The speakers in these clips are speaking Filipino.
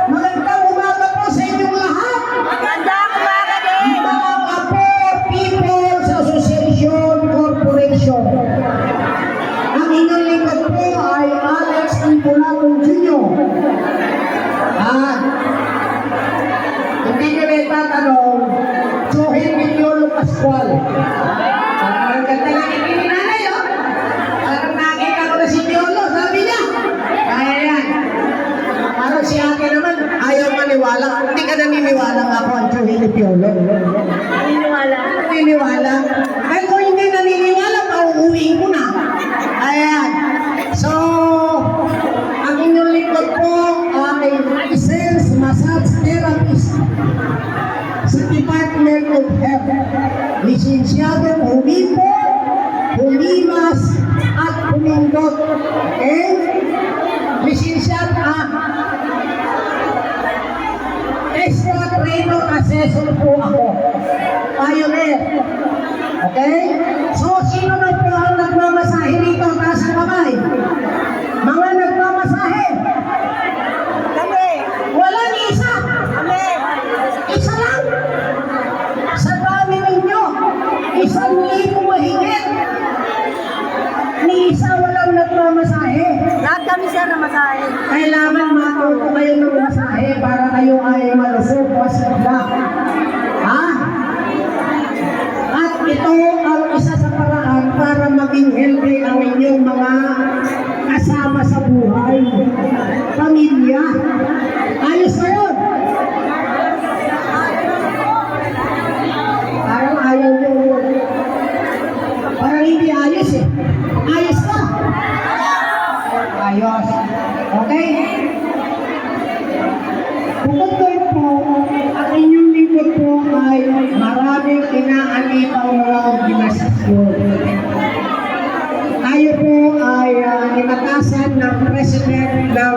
Magandang umaga po sa inyong lahat. Magandang umaga din. Mga Apo People's Association Corporation. Ang inyong lingkod po ay Alex Impulaton Jr. At hindi nyo na itatanong, Johin Mignolo Pascual. Ang ganda ng ibig ni nanay, oh. Parang nakita ko na si Piolo, sabi niya. Kaya yan. Parang si ate naman, ayaw maniwala. Hindi ka naniniwala nga ako ang Johin ni Piolo. Naniniwala. Naniniwala. Ay, kung hindi naniniwala, pauuwiin ko na. Ayan. So, ang inyong lingkod po ay Essence Massage Therapist sa Department of Health. Lisensyado Humipo, Humimas, at Humindot. Okay? Lisensyado extra trainer assessor po ako. Pioneer. Okay? So, sino na po ang nagmamasahe rito? Taas ang kamay. Mga nagmamasahe. Kami. Wala ni isa. Kami. Isa lang. Sa dami ninyo, 1,000 mahigit. Ni isa walang nagmamasahe. Lahat kami siya na masahe. Kailangan matuto kayo ng masahe para kayo ay malusog, masigla. Ha? At ito ang isa sa paraan para maging healthy ang inyong mga kasama sa buhay. Pamilya. Ayos na yun. Parang ayaw nyo. Parang hindi ayos eh. Ayos ka. Ayos. Okay? Bukod doon po, ang inyong lingkod po ay maraming inaanipang mga organisasyon. Tayo po ay inatasan ng President ng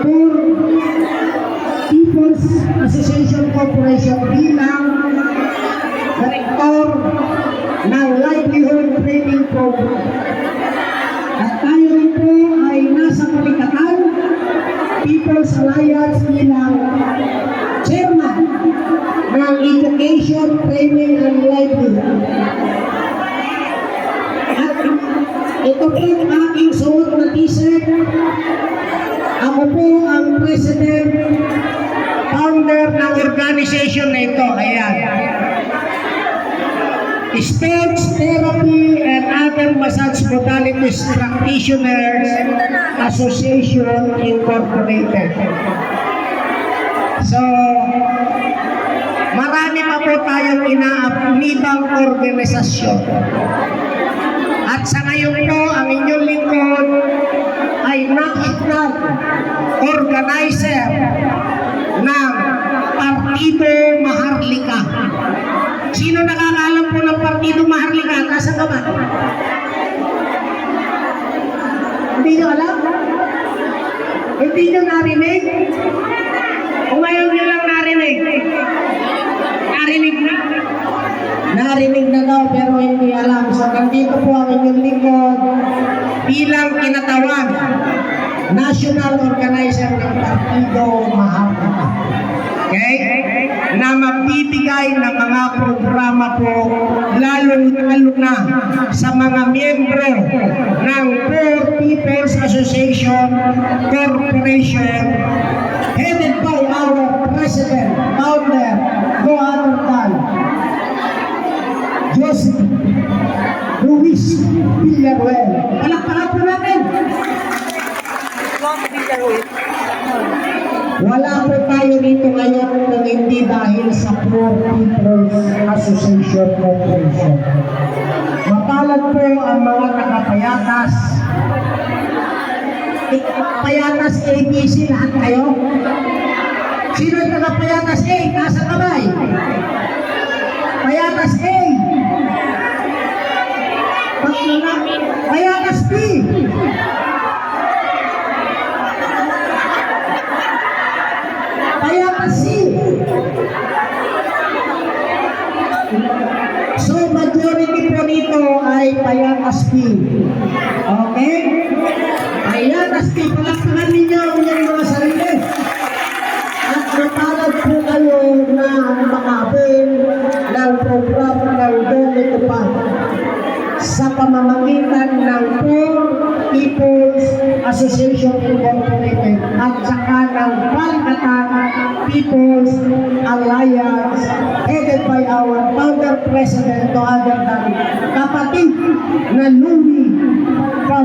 Poor People's Association Corporation bilang Direktor ng Livelihood Training Program. At tayo rin po ay nasa palikatan People's Alliance bilang Chairman ng Education, Training, and Livelihood. At ito po ang aking suot na t-shirt. Ako po ang President, Founder ng organization na ito. Ayan. Speech Therapy and Other Massage Modalities Practitioners Association Incorporated. So, marami pa po tayong inaapnibang organisasyon. At sa ngayon po, ang inyong lingkod ay national organizer ng Partido Maharlika. Sino nakakaalam po ng Partido Maharlika? Nasa ka ba? Hindi nyo alam? Hindi nyo narinig? O ngayon nyo lang narinig? Narinig na? Narinig na daw pero hindi alam. So, nandito po ang inyong lingkod bilang kinatawan national organizer ng Partido Maharlika. Okay? Na magbibigay ng mga programa po lalo na sa mga miyembro ng Poor People's Association Corporation headed by our President, Founder, no other than Jose Luis Villaruel. Palakpakan po natin! Wala po tayo dito ngayon kung hindi dahil sa Poor People's Association Corporation. Mapalad po ang mga nakapayatas. Payatas ABC lahat kayo. Sino yung nakapayatas A? Nasa kamay. Payatas A. Payatas B. Payatas C. So, majority po nito ay payatas B. Okay? Ayan. Ayan, asti, palakpakan ninyo ang inyong mga sarili. At napalad po kayo na makabil ng programa ng Dole Tupan sa pamamagitan ng Poor People's Association Incorporated at saka ng Balkatan People's Alliance headed by our founder president no other than kapatid na Louie Pag.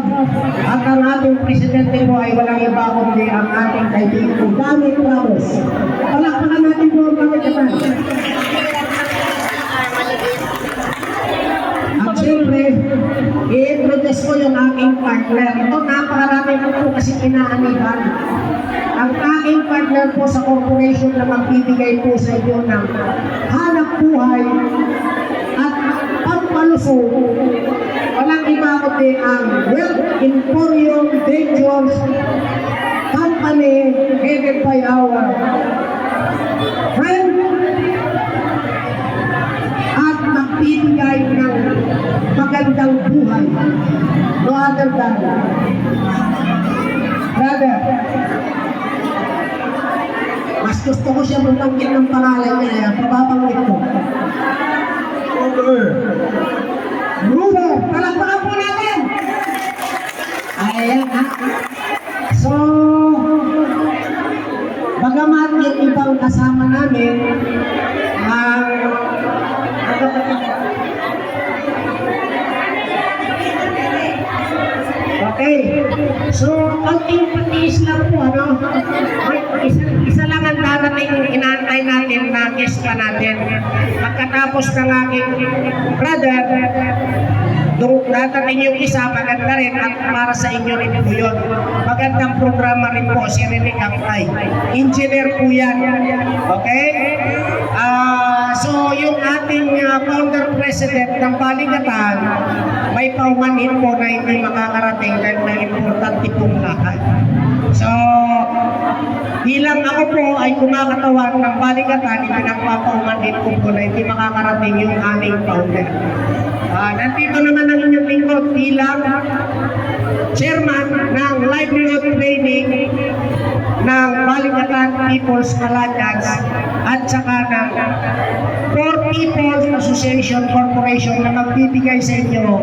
At ang ating presidente po ay walang iba kundi ang ating kaibigan Danny Ramos. Palakpakan natin po ang Balkatan. At siyempre, i-introduce ko yung aking partner. Ito, napakarami ko po kasi pinaanihan. Ang aking partner po sa corporation na magbibigay po sa inyo ng hanap buhay at pampalusog. Walang iba kundi ang Wealth Emporium Ventures Company headed by our friend at magbibigay ng magandang buhay. No other than brother. Mas gusto ko siya magbanggit ng pangalan niya, pababanggit ko. Ruber, palakpakan po natin! Ayan ha. So, bagamat yung ibang kasama namin, okay. So, ang patiis lang po, ano? Isa lang ang darating inaantay natin na guest pa natin. Pagkatapos ng aking brother, darating yung isa, maganda rin at para sa inyo rin po yun. Magandang programa rin po, si Rene Campay. Engineer po yan. Okay? So, yung ating founder president ng Balikatan, may paumanhin po na hindi makakarating dahil may importante pong lakad. So, bilang ako po ay kumakatawan ng Balikatan, ipinagpapaumanhin ko po na hindi makakarating yung aming founder. Nandito naman ang inyong lingkod bilang chairman ng livelihood training ng Balikatan People's Alliance at saka ng Poor People's Association Corporation na magbibigay sa inyo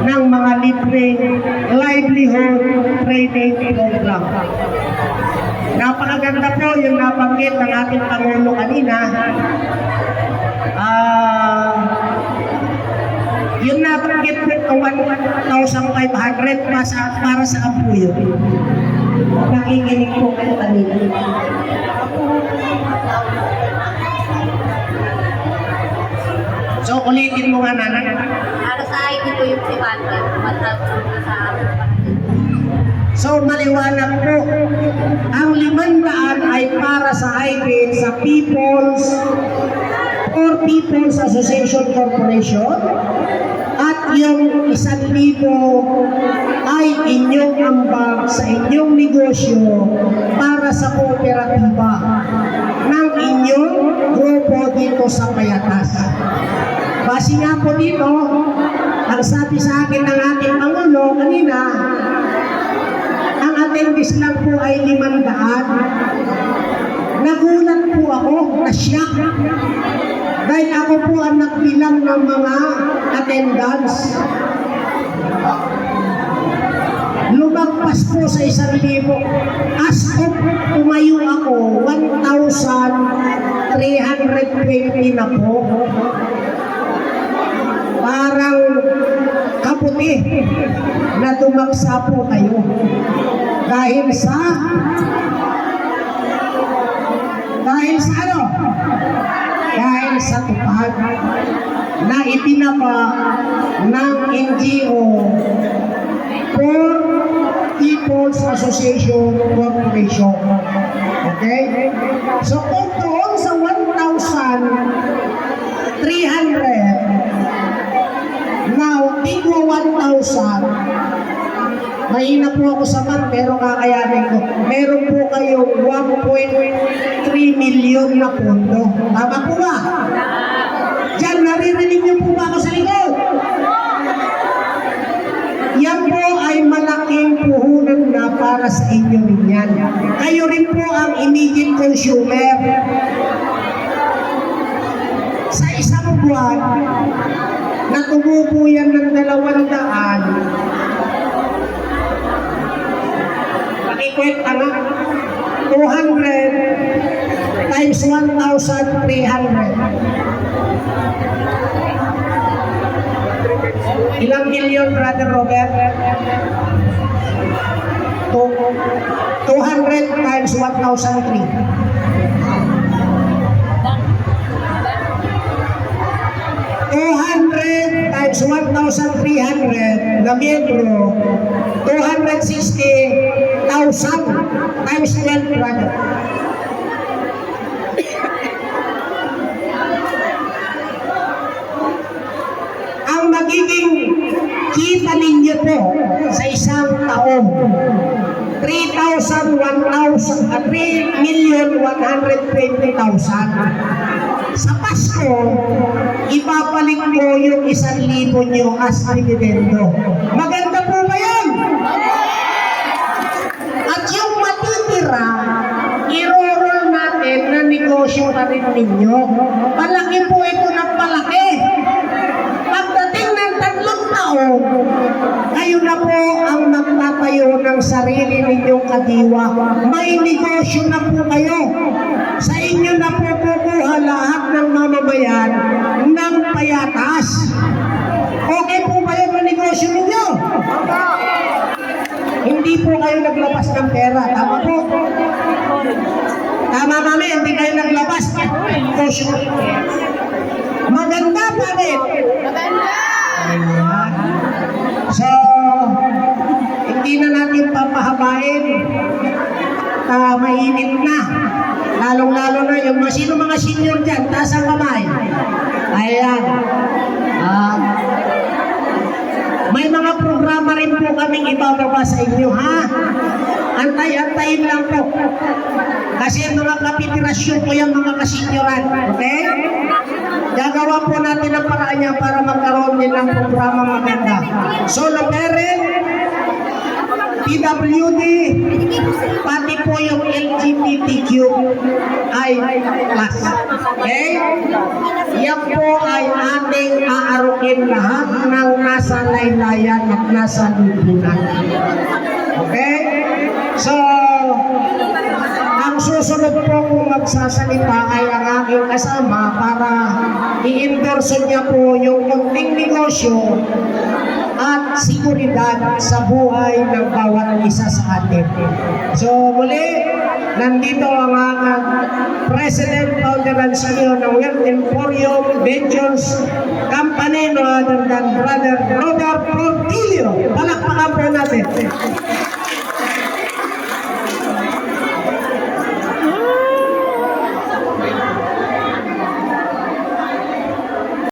ng mga libreng livelihood training program. Napakaganda po yung nabanggit ng ating Pangulo kanina. Yung nabanggit po 1,500 para sa ampuyo. Nakikinig po kayo kanina. So, ulitin mo nga nanan. Para sa ID ko yung si Walter. Matransfer ko sa So, maliwanag po. Ang 500 ay para sa ID sa Poor People's Association Corporation at yung 1,000 ay inyong ambag sa inyong negosyo para sa kooperatiba ng inyong grupo dito sa Payatas. Base nga po dito, ang sabi sa akin ng ating Pangulo kanina, ang attendance lang po ay 500. Nagulat po ako, na-shock. Dahil ako po ang nagbilang ng mga attendance. Lumagpas po sa 1,000. As of tumayo ako, 1,320 na po. Parang kaputi na dumagsa po kayo. Dahil sa ano? Dahil sa tupad na itinapa ng NGO Poor People's Association Corporation. Okay? So kung doon sa 1,300, now, tigwa 1,000, mahina po ako sa math, pero kakayanin ko. Meron po kayong 1.3 million na pondo. Tama po ba? Diyan, naririnig niyo po ba ako sa likod? Yan po ay malaking puhunan na sa inyo rin yan. Kayo rin po ang immediate consumer. Sa isang buwan, na tumubo yan ng 200, pakikwenta nga, 200 times 1,300. Ilang million, Brother Robert? 200 times 1,003. 200 times 1,300 na miyembro, 260,000 times 12, brother. Ang magiging kita ninyo po sa isang taon, 3,120,000. Sa Pasko, ibabalik mo yung 1,000 nyo as dividendo. Maganda po ba yan? At yung matitira, i-roll natin na negosyo pa rin ninyo. Palaki po ito ng palaki. Pagdating ng 3 taon, kayo na po ang magtatayo ng sarili ninyong kadiwa. May negosyo na po kayo. Sa inyo na po kukuha lahat ng mamamayan ng payatas. Okay po ba yung negosyo ninyo? Hindi po kayo naglabas ng pera. Tama po? Tama kami, hindi kayo naglabas ng negosyo. Maganda pa rin. Ayan. So, hindi na natin papahabain. Mainit na. Lalong-lalo na yung sino mga senior dyan, taas ang kamay. Ayan. May mga programa rin po kaming ibababa sa inyo, ha? Antay-antayin lang po. Kasi mga kapitirasyon po yung mga kasenyoran. Okay? Gagawa po natin ang paraan niya para magkaroon din ng programa maganda. Solo parent, PWD, pati po yung LGBTQI+. Okay? Yan po ay ating aarukin lahat ng nasa laylayan at nasa lipunan. Okay? So, ang susunod po kung magsasalita ay ang aking kasama para i-endorse niya po yung konting negosyo at seguridad sa buhay ng bawat isa sa atin. So muli, nandito ang aking President, Founder and CEO ng Wealth Emporium Ventures Company, no other than Brother Robert Portillo. Palakpakan po natin.